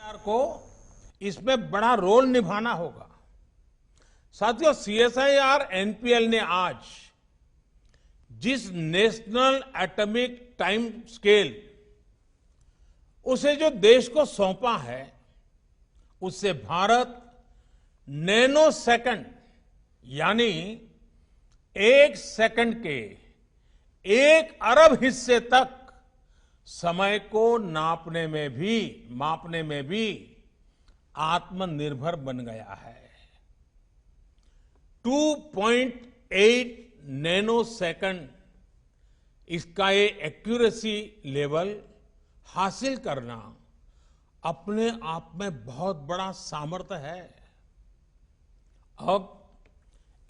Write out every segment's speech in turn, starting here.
सरकार को इसमें बड़ा रोल निभाना होगा। साथियों, सीएसआईआर एनपीएल ने आज जिस नेशनल एटॉमिक टाइम स्केल उसे जो देश को सौंपा है, उससे भारत नैनो सेकंड यानी 1 सेकंड के 1 अरब हिस्से तक समय को मापने में भी आत्मनिर्भर बन गया है। 2.8 नैनो सेकंड इसका ये एक्यूरेसी लेवल हासिल करना अपने आप में बहुत बड़ा सामर्थ्य है। अब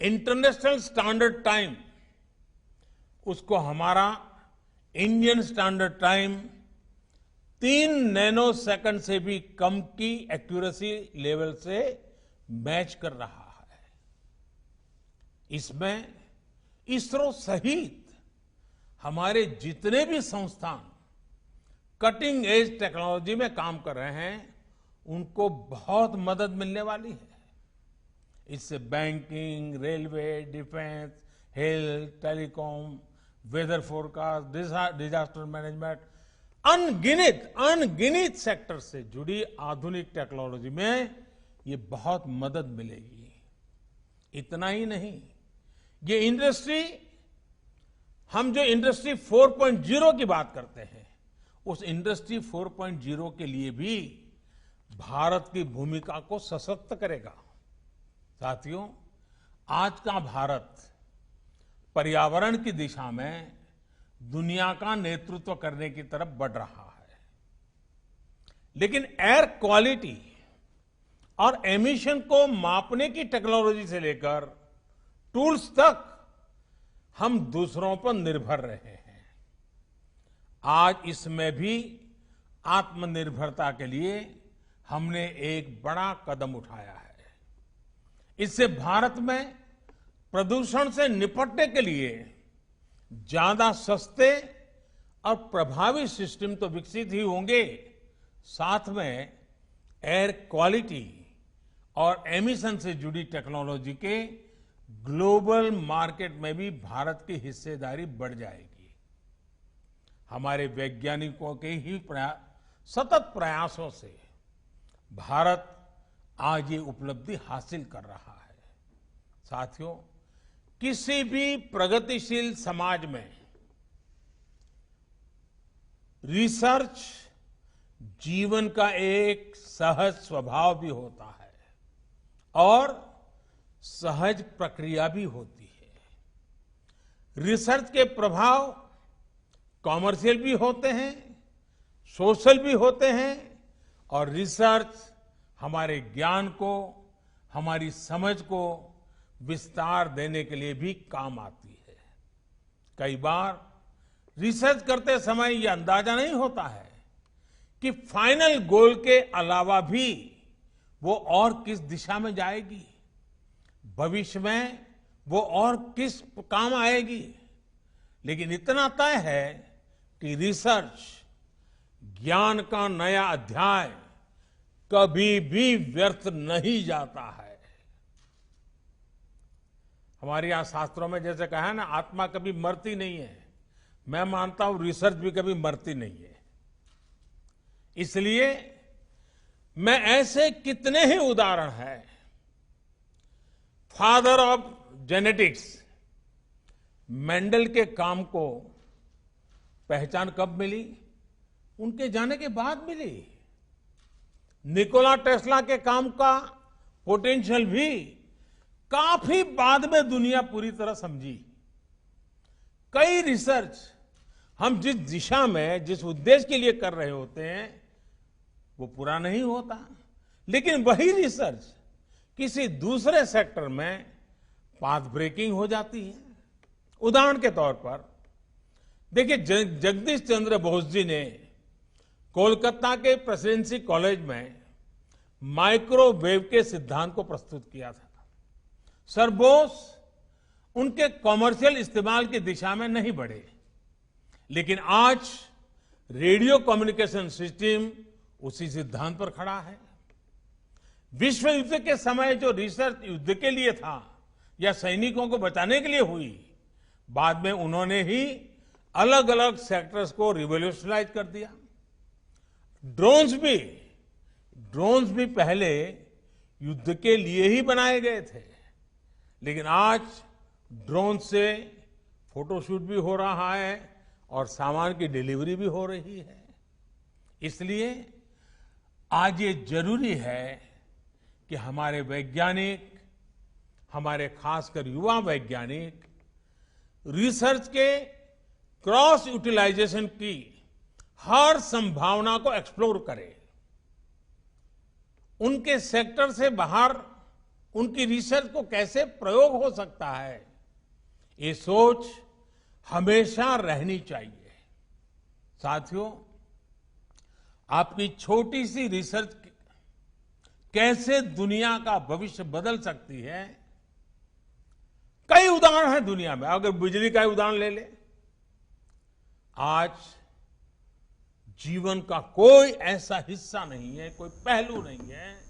इंटरनेशनल स्टैंडर्ड टाइम, उसको हमारा Indian standard time 3 nano second से भी कम की एक्यूरेसी लेवल से मैच कर रहा है। इसमें इसरो सहित हमारे जितने भी संस्थान कटिंग एज टेक्नोलॉजी में काम कर रहे हैं, उनको बहुत मदद मिलने वाली है। इससे banking, railway, defence, health, telecom, weather forecast, disaster management, अनगिनत सेक्टर से जुड़ी आधुनिक टेक्नोलॉजी में ये बहुत मदद मिलेगी। इतना ही नहीं, ये इंडस्ट्री, हम जो इंडस्ट्री 4.0 की बात करते हैं, उस इंडस्ट्री 4.0 के लिए भी भारत की भूमिका को सशक्त करेगा। साथियों, आज का भारत पर्यावरण की दिशा में दुनिया का नेतृत्व करने की तरफ बढ़ रहा है, लेकिन एयर क्वालिटी और एमिशन को मापने की टेक्नोलॉजी से लेकर टूल्स तक हम दूसरों पर निर्भर रहे हैं। आज इसमें भी आत्मनिर्भरता के लिए हमने एक बड़ा कदम उठाया है। इससे भारत में प्रदूषण से निपटने के लिए ज्यादा सस्ते और प्रभावी सिस्टम तो विकसित ही होंगे, साथ में एयर क्वालिटी और एमिशन से जुड़ी टेक्नोलॉजी के ग्लोबल मार्केट में भी भारत की हिस्सेदारी बढ़ जाएगी। हमारे वैज्ञानिकों के ही सतत प्रयासों से भारत आज ये उपलब्धि हासिल कर रहा है। साथियों, किसी भी प्रगतिशील समाज में रिसर्च जीवन का एक सहज स्वभाव भी होता है और सहज प्रक्रिया भी होती है। रिसर्च के प्रभाव कॉमर्शियल भी होते हैं, सोशल भी होते हैं, और रिसर्च हमारे ज्ञान को, हमारी समझ को विस्तार देने के लिए भी काम आती है। कई बार रिसर्च करते समय यह अंदाजा नहीं होता है कि फाइनल गोल के अलावा भी वो और किस दिशा में जाएगी, भविष्य में वो और किस काम आएगी। लेकिन इतना तय है कि रिसर्च ज्ञान का नया अध्याय कभी भी व्यर्थ नहीं जाता है। हमारे यहां शास्त्रों में जैसे कहा है ना, आत्मा कभी मरती नहीं है। मैं मानता हूं रिसर्च भी कभी मरती नहीं है। इसलिए मैं ऐसे कितने ही उदाहरण हैं, फादर ऑफ जेनेटिक्स मेंडल के काम को पहचान कब मिली? उनके जाने के बाद मिली। निकोला टेस्ला के काम का पोटेंशियल भी काफी बाद में दुनिया पूरी तरह समझी। कई रिसर्च हम जिस दिशा में, जिस उद्देश्य के लिए कर रहे होते हैं, वो पूरा नहीं होता, लेकिन वही रिसर्च किसी दूसरे सेक्टर में पाथ ब्रेकिंग हो जाती है। उदाहरण के तौर पर देखिए, जगदीश चंद्र बोस जी ने कोलकाता के प्रेसिडेंसी कॉलेज में माइक्रोवेव के सिद्धांत को प्रस्तुत किया था। सर बोस उनके कॉमर्शियल इस्तेमाल की दिशा में नहीं बढ़े, लेकिन आज रेडियो कम्युनिकेशन सिस्टम उसी सिद्धांत पर खड़ा है। विश्व युद्ध के समय जो रिसर्च युद्ध के लिए था या सैनिकों को बचाने के लिए हुई, बाद में उन्होंने ही अलग अलग सेक्टर्स को रिवॉल्यूशनाइज कर दिया। ड्रोन्स भी पहले युद्ध के लिए ही बनाए गए थे, लेकिन आज ड्रोन से फोटोशूट भी हो रहा है और सामान की डिलीवरी भी हो रही है। इसलिए आज ये जरूरी है कि हमारे वैज्ञानिक, हमारे खासकर युवा वैज्ञानिक रिसर्च के क्रॉस यूटिलाइजेशन की हर संभावना को एक्सप्लोर करें। उनके सेक्टर से बाहर उनकी रिसर्च को कैसे प्रयोग हो सकता है, ये सोच हमेशा रहनी चाहिए। साथियों, आपकी छोटी सी रिसर्च कैसे दुनिया का भविष्य बदल सकती है, कई उदाहरण हैं दुनिया में। अगर बिजली का उदाहरण ले ले, आज जीवन का कोई ऐसा हिस्सा नहीं है, कोई पहलू नहीं है